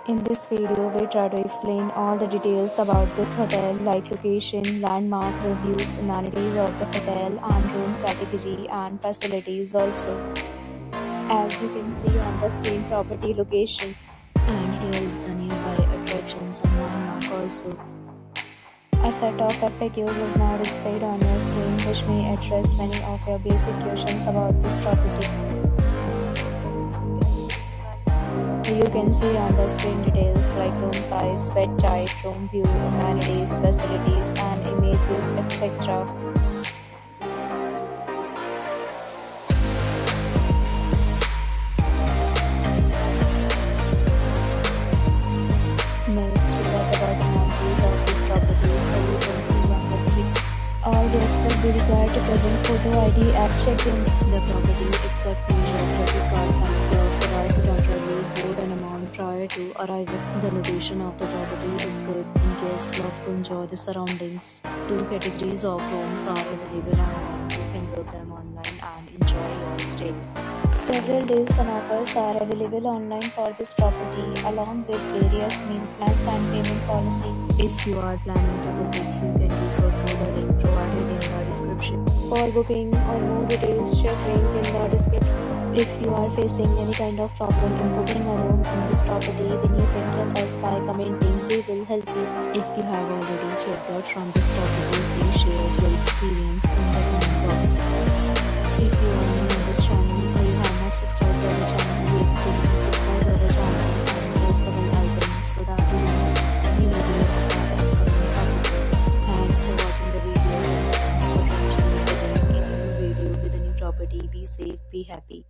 In this video, we try to explain all the details about this hotel like location, landmark, reviews, amenities of the hotel and room category and facilities also. As you can see on the screen, property location. And here is the nearby attractions and landmark also. A set of FAQs is now displayed on your screen which may address many of your basic questions about this property. You can see on the screen details like room size, bed type, room view, amenities, facilities and images, etc. Next, we talk about the amenities of this property, so you can see on the screen. All guests will be required to present photo ID at check-in. The property except major credit cards and reserved the right to temporarily hold an amount prior to arrival. The location of the property is good in case love to enjoy the surroundings. Two categories of rooms are available and you can book them online and enjoy your stay. Several deals and offers are available online for this property along with various meal plans and payment policy. If you are planning to book it, you can do so through the link provided in the description. For booking or more details, check link in the description. If you are facing any kind of problem in booking a room in this property, then you can tell us by commenting. We will help you. If you have already checked out from this property, please share your experience in the comment box. If you are new on this channel or you have not subscribed to our channel yet, please subscribe to our channel and press the bell icon so that you will not miss any video of our upcoming property. Thanks for watching the video and thanks for watching in a new video with a new property. Be safe, be happy.